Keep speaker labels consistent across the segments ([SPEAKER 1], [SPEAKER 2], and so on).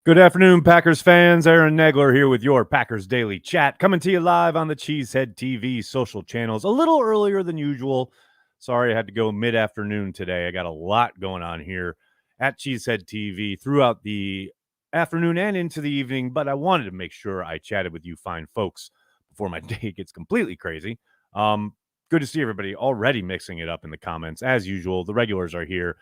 [SPEAKER 1] Good afternoon, Packers fans. Aaron Negler here with your Packers Daily Chat, coming to you live on the Cheesehead TV social channels a little earlier than usual. Sorry I had to go mid-afternoon today. I got a lot going on here at Cheesehead TV throughout the afternoon and into the evening, but I wanted to make sure I chatted with you fine folks before my day gets completely crazy. Good to see everybody already mixing it up in the comments. As usual, the regulars are here.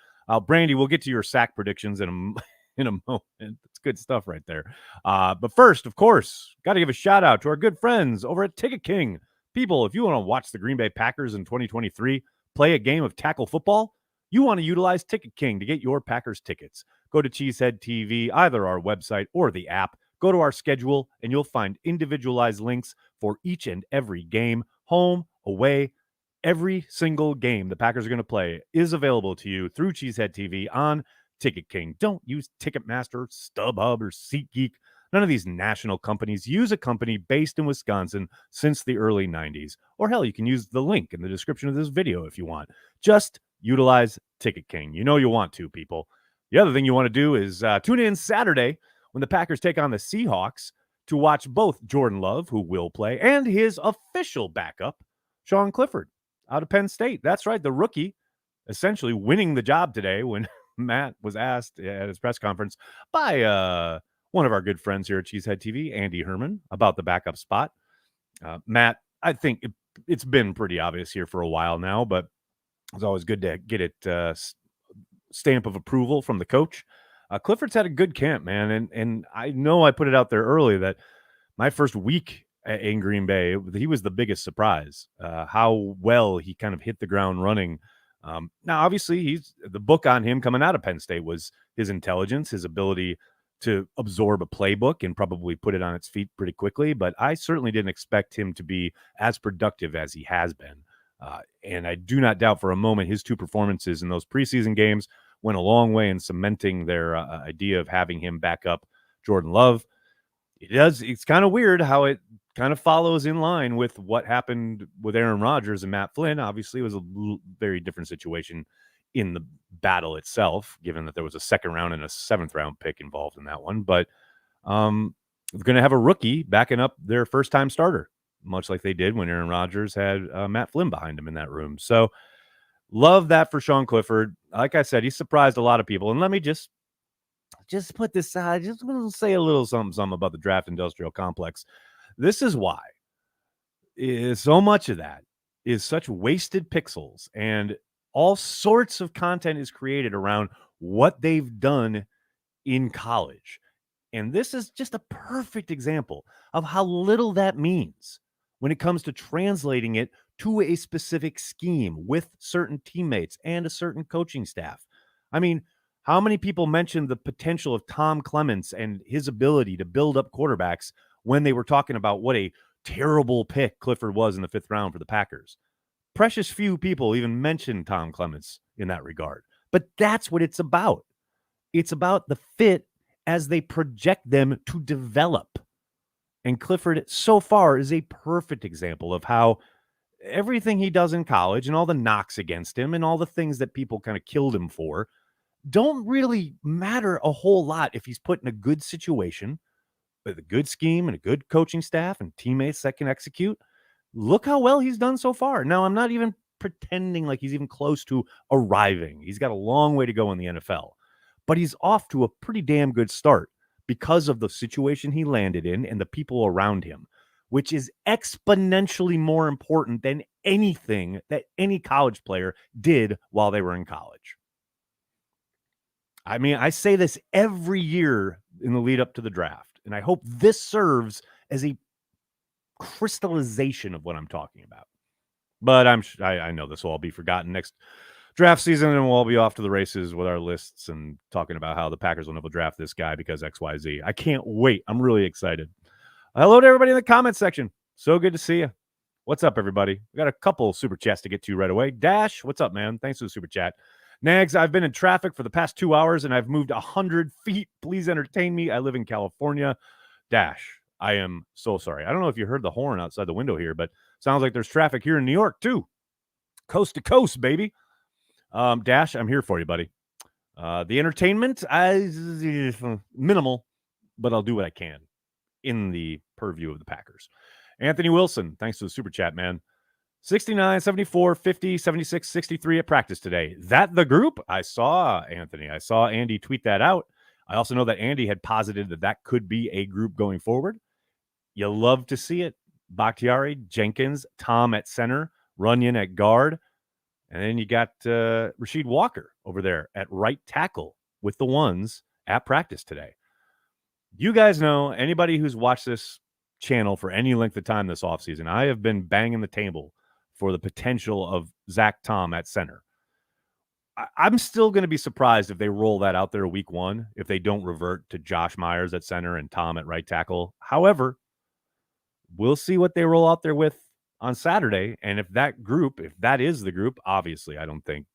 [SPEAKER 1] Brandy, we'll get to your sack predictions in a moment. It's good stuff right there. But first, of course, got to give a shout out to our good friends over at Ticket King. People, if you want to watch the Green Bay Packers in 2023 play a game of tackle football, you want to utilize Ticket King to get your Packers tickets. Go to Cheesehead TV, either our website or the app. Go to our schedule, and you'll find individualized links for each and every game, home, away. Every single game the Packers are going to play is available to you through Cheesehead TV on Ticket King. Don't use Ticketmaster, StubHub, or SeatGeek. None of these national companies. Use a company based in Wisconsin since the early 90s. Or hell, you can use the link in the description of this video if you want. Just utilize Ticket King. You know you want to, people. The other thing you want to do is tune in Saturday when the Packers take on the Seahawks to watch both Jordan Love, who will play, and his official backup, Sean Clifford, out of Penn State. That's right, the rookie essentially winning the job today when Matt was asked at his press conference by one of our good friends here at Cheesehead TV, Andy Herman, about the backup spot. Matt, I think it's been pretty obvious here for a while now, but it's always good to get it stamp of approval from the coach. Clifford's had a good camp, man, and I know I put it out there early that my first week in Green Bay, he was the biggest surprise. How well he kind of hit the ground running. Now, obviously, the book on him coming out of Penn State was his intelligence, his ability to absorb a playbook and probably put it on its feet pretty quickly. But I certainly didn't expect him to be as productive as he has been. And I do not doubt for a moment his two performances in those preseason games went a long way in cementing their idea of having him back up Jordan Love. It's kind of weird how it kind of follows in line with what happened with Aaron Rodgers and Matt Flynn. Obviously, it was a very different situation in the battle itself, given that there was a second round and a seventh round pick involved in that one. But we're going to have a rookie backing up their first time starter, much like they did when Aaron Rodgers had Matt Flynn behind him in that room. So love that for Sean Clifford. Like I said, he surprised a lot of people. And let me just put this out. I just want to say a little something about the draft industrial complex. This is why so much of that is such wasted pixels, and all sorts of content is created around what they've done in college. And this is just a perfect example of how little that means when it comes to translating it to a specific scheme with certain teammates and a certain coaching staff. I mean, how many people mentioned the potential of Tom Clements and his ability to build up quarterbacks when they were talking about what a terrible pick Clifford was in the fifth round for the Packers? Precious few people even mentioned Tom Clements in that regard. But that's what it's about. It's about the fit as they project them to develop. And Clifford so far is a perfect example of how everything he does in college and all the knocks against him and all the things that people kind of killed him for don't really matter a whole lot if he's put in a good situation with a good scheme and a good coaching staff and teammates that can execute. Look how well he's done so far. Now, I'm not even pretending like he's even close to arriving. He's got a long way to go in the NFL, but he's off to a pretty damn good start because of the situation he landed in and the people around him, which is exponentially more important than anything that any college player did while they were in college. I mean, I say this every year in the lead up to the draft, and I hope this serves as a crystallization of what I'm talking about. But I know this will all be forgotten next draft season, and we'll all be off to the races with our lists and talking about how the Packers will never draft this guy because XYZ. I can't wait. I'm really excited. Hello to everybody in the comment section. So good to see you. What's up, everybody? We got a couple super chats to get to right away. Dash, what's up, man? Thanks for the super chat. Nags, I've been in traffic for the past 2 hours, and I've moved 100 feet. Please entertain me. I live in California. Dash, I am so sorry. I don't know if you heard the horn outside the window here, but sounds like there's traffic here in New York, too. Coast to coast, baby. Dash, I'm here for you, buddy. The entertainment is minimal. but I'll do what I can in the purview of the Packers. Anthony Wilson, thanks for the super chat, man. 69, 74, 50, 76, 63 at practice today. That the group? I saw, Anthony. I saw Andy tweet that out. I also know that Andy had posited that could be a group going forward. You love to see it. Bakhtiari, Jenkins, Tom at center, Runyon at guard. And then you got Rasheed Walker over there at right tackle with the ones at practice today. You guys know, anybody who's watched this channel for any length of time this offseason, I have been banging the table for the potential of Zach Tom at center. I'm still going to be surprised if they roll that out there week one, if they don't revert to Josh Myers at center and Tom at right tackle. However, we'll see what they roll out there with on Saturday. And if that is the group, obviously, I don't think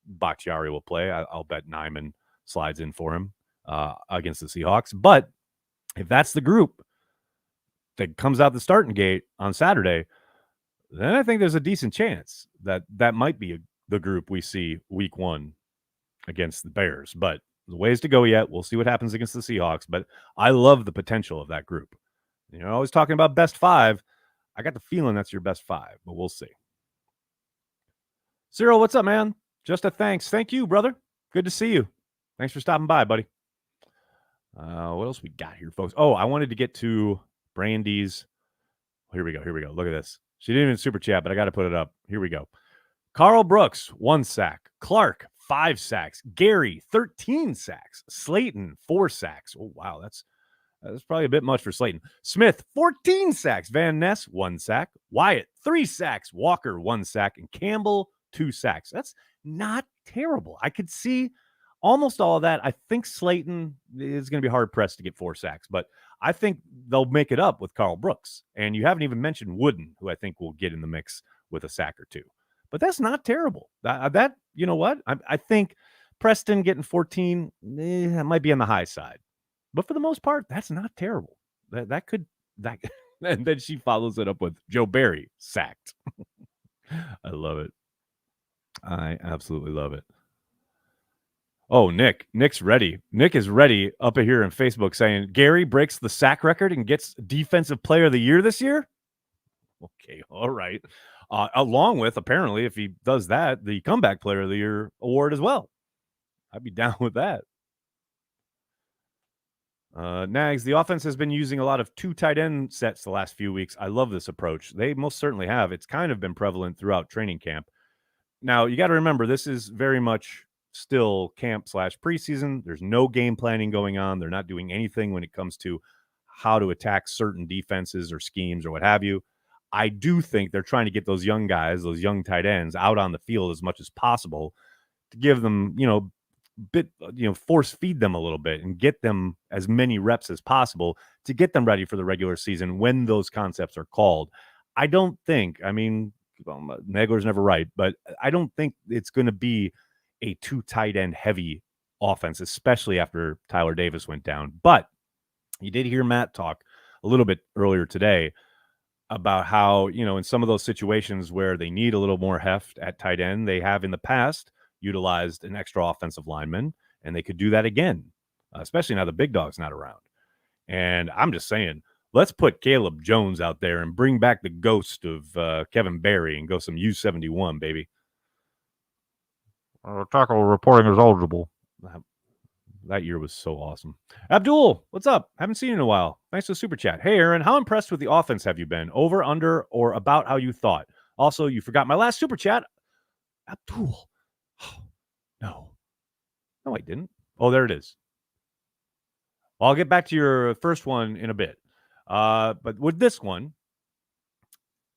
[SPEAKER 1] Bakhtiari will play. I'll bet Nyman slides in for him against the Seahawks. But if that's the group that comes out the starting gate on Saturday, then I think there's a decent chance that might be the group we see week one against the Bears. But the ways to go yet. We'll see what happens against the Seahawks. But I love the potential of that group. Always talking about best five. I got the feeling that's your best five, but we'll see. Cyril, what's up, man? Just a thanks. Thank you, brother. Good to see you. Thanks for stopping by, buddy. What else we got here, folks? Oh, I wanted to get to Brandy's. Here we go. Look at this. She didn't even super chat, but I got to put it up. Here we go. Carl Brooks, 1 sack. Clark, 5 sacks. Gary, 13 sacks. Slayton, 4 sacks. Oh, wow. That's probably a bit much for Slayton. Smith, 14 sacks. Van Ness, 1 sack. Wyatt, 3 sacks. Walker, 1 sack. And Campbell, 2 sacks. That's not terrible. I could see almost all of that. I think Slayton is going to be hard-pressed to get 4 sacks, but I think they'll make it up with Carl Brooks. And you haven't even mentioned Wooden, who I think will get in the mix with a sack or 2. But that's not terrible. That you know what? I think Preston getting 14 that might be on the high side. But for the most part, that's not terrible. That could. And then she follows it up with Joe Barry sacked. I love it. I absolutely love it. Oh, Nick's ready. Nick is ready up here in Facebook saying Gary breaks the sack record and gets Defensive Player of the Year this year. Okay, all right. Along with, apparently, if he does that, the Comeback Player of the Year award as well. I'd be down with that. Nags, the offense has been using a lot of 2 tight end sets the last few weeks. I love this approach. They most certainly have. It's kind of been prevalent throughout training camp. Now, you got to remember, this is very much still camp/preseason. There's no game planning going on. They're not doing anything when it comes to how to attack certain defenses or schemes or what have you. I do think they're trying to get those young guys, those young tight ends, out on the field as much as possible to give them, force feed them a little bit and get them as many reps as possible to get them ready for the regular season when those concepts are called. I don't think, Negler's never right, but I don't think it's going to be a 2 tight end heavy offense, especially after Tyler Davis went down. But you did hear Matt talk a little bit earlier today about how, in some of those situations where they need a little more heft at tight end, they have in the past utilized an extra offensive lineman, and they could do that again, especially now the big dog's not around. And I'm just saying, let's put Caleb Jones out there and bring back the ghost of Kevin Barry and go some U71, baby. Tackle reporting is eligible. That year was so awesome. Abdul, what's up? Haven't seen you in a while. Thanks for the super chat. Hey, Aaron, how impressed with the offense have you been? Over, under, or about how you thought? Also, you forgot my last super chat. Abdul. Oh, no, I didn't. Oh, there it is. Well, I'll get back to your first one in a bit. But with this one,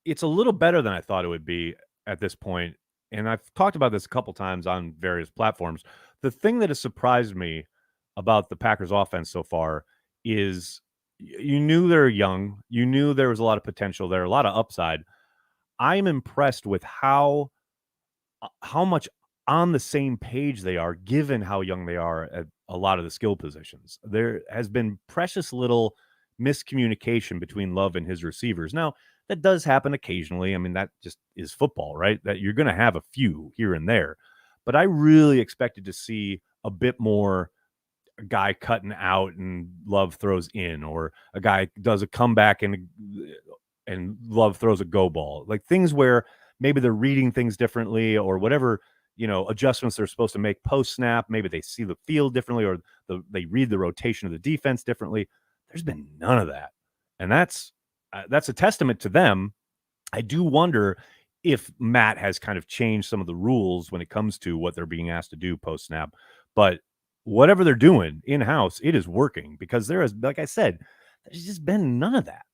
[SPEAKER 1] it's a little better than I thought it would be at this point. And I've talked about this a couple times on various platforms. The thing that has surprised me about the Packers offense so far is you knew they're young. You knew there was a lot of potential there, a lot of upside. I'm impressed with how much on the same page they are, given how young they are at a lot of the skill positions. There has been precious little miscommunication between Love and his receivers. Now, that does happen occasionally. I mean, that just is football, right? That you're going to have a few here and there. But I really expected to see a bit more a guy cutting out and Love throws in, or a guy does a comeback and Love throws a go ball. Like things where maybe they're reading things differently or whatever, adjustments they're supposed to make post snap. Maybe they see the field differently or they read the rotation of the defense differently. There's been none of that. And that's a testament to them. I do wonder if Matt has kind of changed some of the rules when it comes to what they're being asked to do post snap. But whatever they're doing in-house, it is working because there is, like I said, there's just been none of that.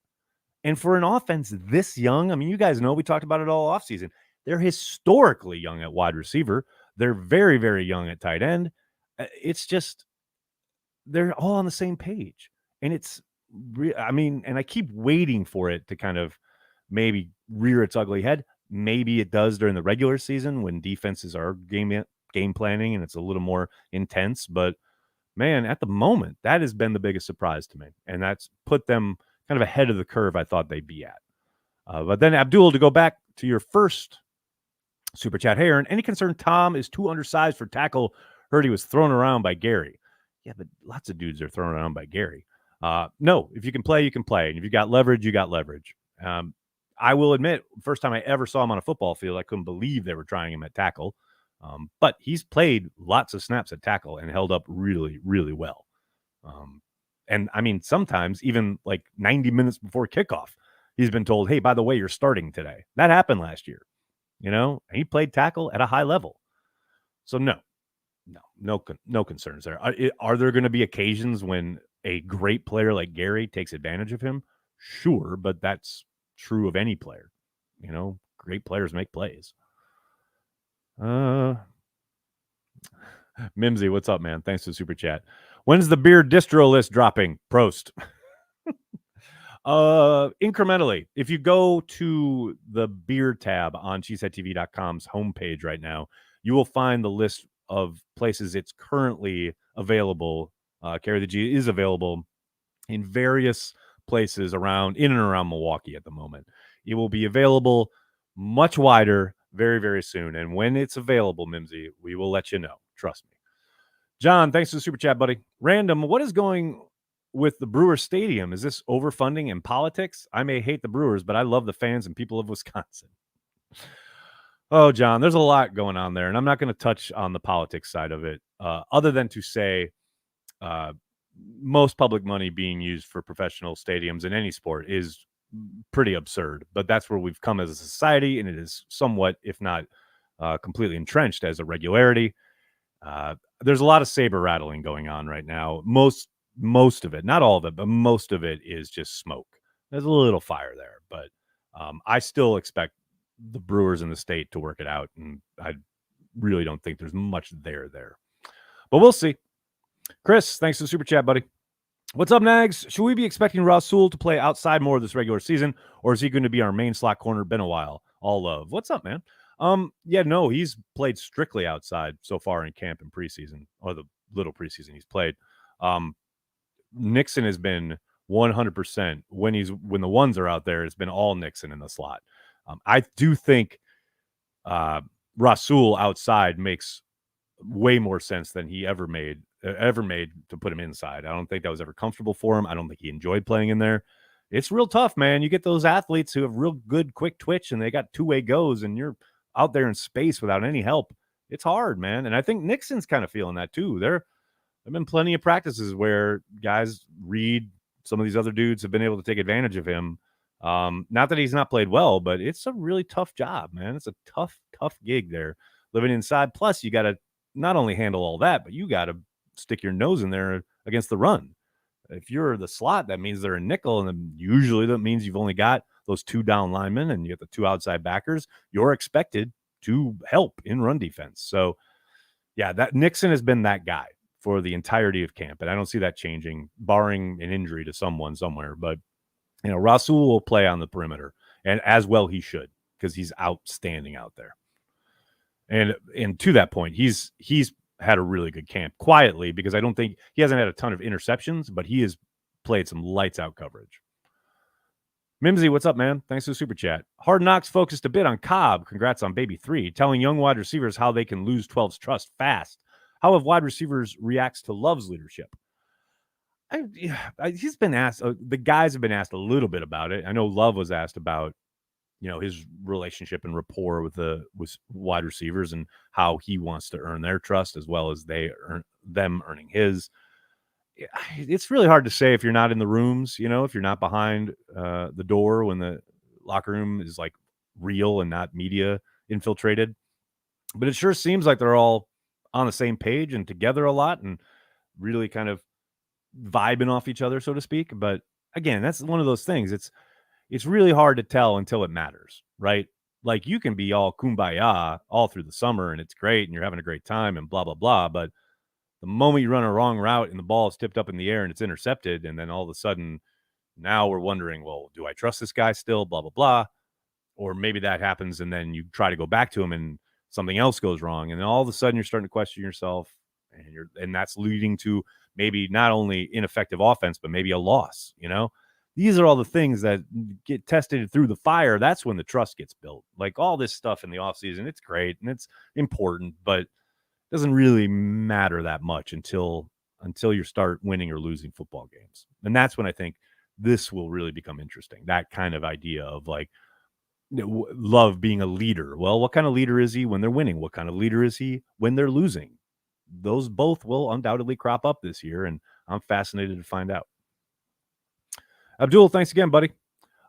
[SPEAKER 1] And for an offense this young, I mean, you guys know we talked about it all offseason. They're historically young at wide receiver. They're very, very young at tight end. It's just they're all on the same page. And and I keep waiting for it to kind of maybe rear its ugly head. Maybe it does during the regular season when defenses are game planning and it's a little more intense. But man, at the moment, that has been the biggest surprise to me. And that's put them kind of ahead of the curve I thought they'd be at. But then, Abdul, to go back to your first Super Chat, hey, Aaron, any concern Tom is too undersized for tackle? Heard he was thrown around by Gary. Yeah, but lots of dudes are thrown around by Gary. No, if you can play, you can play. And if you got leverage, you got leverage. I will admit, first time I ever saw him on a football field, I couldn't believe they were trying him at tackle. But he's played lots of snaps at tackle and held up really, really well. And I mean, sometimes even like 90 minutes before kickoff, he's been told, hey, by the way, you're starting today. That happened last year. He played tackle at a high level. So no concerns there. Are there going to be occasions when a great player like Gary takes advantage of him? Sure, but that's true of any player. Great players make plays. Mimsy, what's up, man? Thanks for the super chat. When's the beer distro list dropping? Prost. Incrementally. If you go to the beer tab on cheeseheadtv.com's homepage right now, you will find the list of places it's currently available. Carry the G is available in various places in and around Milwaukee at the moment. It will be available much wider very, very soon. And when it's available, Mimsy, we will let you know. Trust me. John, thanks for the super chat, buddy. Random, what is going with the Brewers Stadium? Is this overfunding and politics? I may hate the Brewers, but I love the fans and people of Wisconsin. Oh, John, there's a lot going on there, and I'm not going to touch on the politics side of it, other than to say most public money being used for professional stadiums in any sport is pretty absurd. But that's where we've come as a society, and it is somewhat, if not completely entrenched as a regularity. There's a lot of saber rattling going on right now. Most of it, not all of it, but most of it is just smoke. There's a little fire there, but I still expect the Brewers in the state to work it out, and I really don't think there's much there. But we'll see. Chris, thanks for the super chat, buddy. What's up, Nags? Should we be expecting Rasul to play outside more this regular season, or is he going to be our main slot corner? Been a while. All love. What's up, man? Yeah, no, he's played strictly outside so far in camp and preseason, or the little preseason he's played. Nixon has been 100% when the ones are out there. It's been all Nixon in the slot. I do think Rasul outside makes way more sense than he ever made to put him inside. I don't think that was ever comfortable for him. I don't think he enjoyed playing in there. It's real tough, man. You get those athletes who have real good quick twitch and they got two-way goes and you're out there in space without any help. It's hard, man. And I think Nixon's kind of feeling that too. There have been plenty of practices where guys read some of these other dudes have been able to take advantage of him. Not that he's not played well, but it's a really tough job, man. It's a tough gig there living inside. Plus you got to not only handle all that, but you got to stick your nose in there against the run. If you're the slot, that means they're a nickel. And then usually that means you've only got those two down linemen and you got the two outside backers. You're expected to help in run defense. So yeah, that Nixon has been that guy for the entirety of camp. And I don't see that changing barring an injury to someone somewhere, but Rasul will play on the perimeter and as well he should, because he's outstanding out there. And to that point, he's had a really good camp quietly because I don't think he hasn't had a ton of interceptions, but he has played some lights out coverage. Mimsy, what's up, man? Thanks for the super chat. Hard Knocks focused a bit on Cobb. Congrats on baby 3, telling young wide receivers how they can lose 12's trust fast. How have wide receivers reacts to Love's leadership? He's been asked. The guys have been asked a little bit about it. I know Love was asked about his relationship and rapport with wide receivers and how he wants to earn their trust as well as them earning his. It's really hard to say if you're not in the rooms, if you're not behind the door when the locker room is like real and not media infiltrated. But it sure seems like they're all on the same page and together a lot and really kind of vibing off each other, so to speak. But again, that's one of those things. It's really hard to tell until it matters, right? Like you can be all kumbaya all through the summer and it's great and you're having a great time and blah blah blah, but the moment you run a wrong route and the ball is tipped up in the air and it's intercepted, and then all of a sudden now we're wondering, well, do I trust this guy still? Blah blah blah. Or maybe that happens and then you try to go back to him and something else goes wrong, and then all of a sudden you're starting to question yourself, and that's leading to maybe not only ineffective offense but maybe a loss. These are all the things that get tested through the fire. That's when the trust gets built. Like all this stuff in the offseason, it's great and it's important, but it doesn't really matter that much until you start winning or losing football games. And that's when I think this will really become interesting. That kind of idea of like Love being a leader. Well, what kind of leader is he when they're winning? What kind of leader is he when they're losing? Those both will undoubtedly crop up this year, and I'm fascinated to find out. Abdul, thanks again, buddy.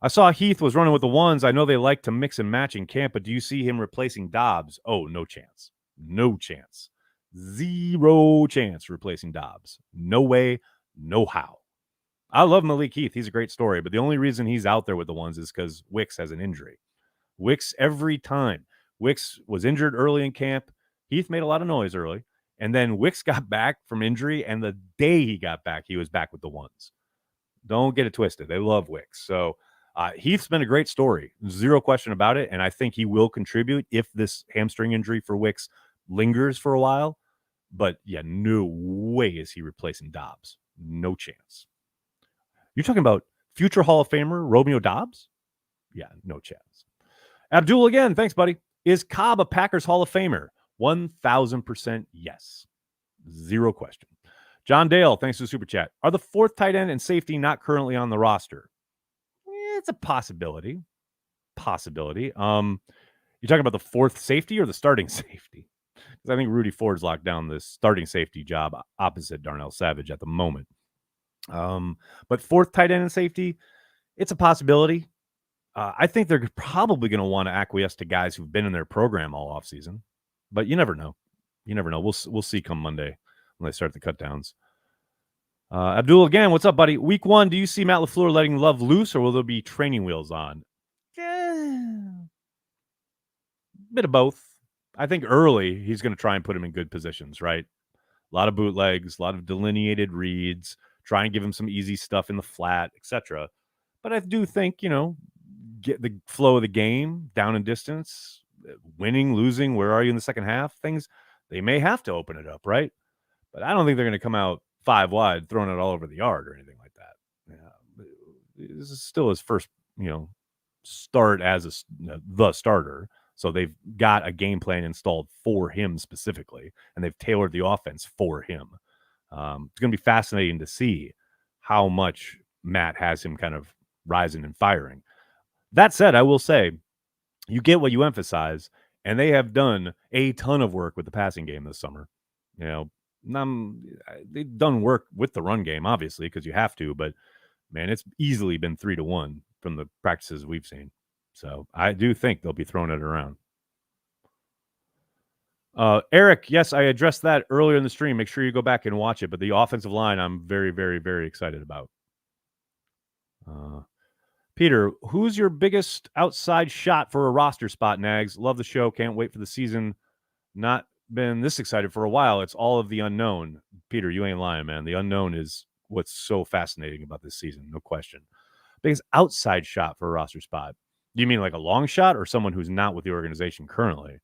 [SPEAKER 1] I saw Heath was running with the ones. I know they like to mix and match in camp, but do you see him replacing Dobbs? Oh, no chance. No chance. Zero chance replacing Dobbs. No way, no how. I love Malik Heath. He's a great story, but the only reason he's out there with the ones is because Wicks has an injury. Wicks, every time. Wicks was injured early in camp. Heath made a lot of noise early. And then Wicks got back from injury, and the day he got back, he was back with the ones. Don't get it twisted. They love Wicks. So Heath's been a great story. Zero question about it. And I think he will contribute if this hamstring injury for Wicks lingers for a while. But yeah, no way is he replacing Dobbs. No chance. You're talking about future Hall of Famer Romeo Dobbs? Yeah, no chance. Abdul again. Thanks, buddy. Is Cobb a Packers Hall of Famer? 1,000% yes. Zero question. John Dale, thanks for the super chat. Are the fourth tight end and safety not currently on the roster? It's a possibility. You're talking about the fourth safety or the starting safety? Because I think Rudy Ford's locked down the starting safety job opposite Darnell Savage at the moment. But fourth tight end and safety, it's a possibility. I think they're probably going to want to acquiesce to guys who've been in their program all offseason. But you never know. We'll see come Monday when they start the cutdowns. Abdul again, what's up, buddy? Week 1, do you see Matt LaFleur letting Love loose, or will there be training wheels on? Bit of both. I think early he's going to try and put him in good positions, right? A lot of bootlegs, a lot of delineated reads, try and give him some easy stuff in the flat, etc. But I do think, get the flow of the game, down and distance, winning, losing, where are you in the second half? Things, they may have to open it up, right? But I don't think they're going to come out 5 wide, throwing it all over the yard or anything like that. Yeah, this is still his first, start as the starter. So they've got a game plan installed for him specifically, and they've tailored the offense for him. It's going to be fascinating to see how much Matt has him kind of rising and firing. That said, I will say, you get what you emphasize, and they have done a ton of work with the passing game this summer. They've done work with the run game, obviously, because you have to, but man, it's easily been 3-1 from the practices we've seen. So I do think they'll be throwing it around. Eric, yes, I addressed that earlier in the stream. Make sure you go back and watch it. But the offensive line, I'm very, very, very excited about. Peter, who's your biggest outside shot for a roster spot, Nags? Love the show. Can't wait for the season. Not been this excited for a while. It's all of the unknown. Peter, you ain't lying, man. The unknown is what's so fascinating about this season. No question. Biggest outside shot for a roster spot. Do you mean like a long shot or someone who's not with the organization currently?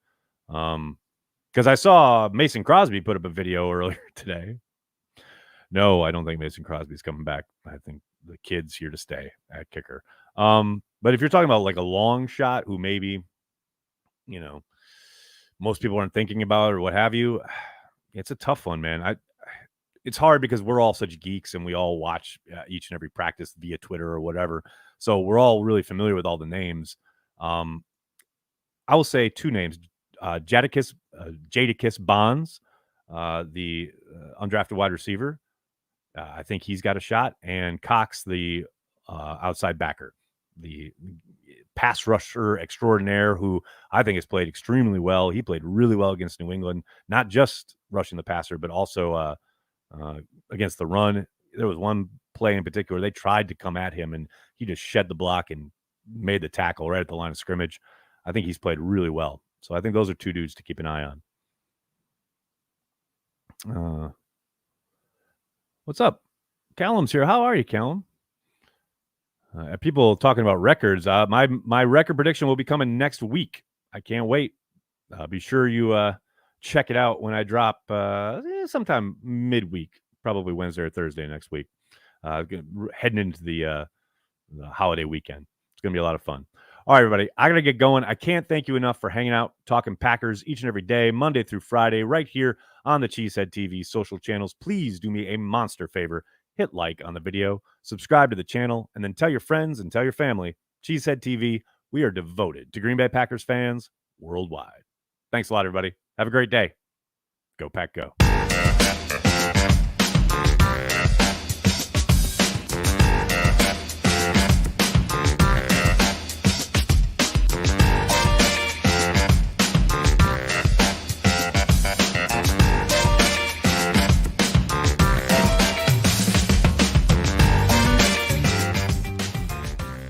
[SPEAKER 1] Because I saw Mason Crosby put up a video earlier today. No, I don't think Mason Crosby's coming back. I think the kid's here to stay at kicker. But if you're talking about like a long shot who maybe, most people aren't thinking about or what have you, It's a tough one, man. It's hard because we're all such geeks and we all watch each and every practice via Twitter or whatever. So we're all really familiar with all the names. Um, I will say two names: Jadakiss Bonds, the undrafted wide receiver. I think he's got a shot, and Cox, the outside backer, the pass rusher extraordinaire, who I think has played extremely well. He played really well against New England, not just rushing the passer, but also uh, against the run. There was one play in particular, they tried to come at him, and he just shed the block and made the tackle right at the line of scrimmage. I think he's played really well. So I think those are two dudes to keep an eye on. What's up? Callum's here. How are you, Callum? People talking about records. My record prediction will be coming next week. I can't wait. Be sure you check it out when I drop sometime midweek, probably Wednesday or Thursday next week. Heading into the holiday weekend. It's going to be a lot of fun. All right, everybody. I got to get going. I can't thank you enough for hanging out, talking Packers each and every day, Monday through Friday, right here on the Cheesehead TV social channels. Please do me a monster favor. Hit like on the video, subscribe to the channel, and then tell your friends and tell your family. Cheesehead TV, we are devoted to Green Bay Packers fans worldwide. Thanks a lot, everybody. Have a great day. Go Pack Go.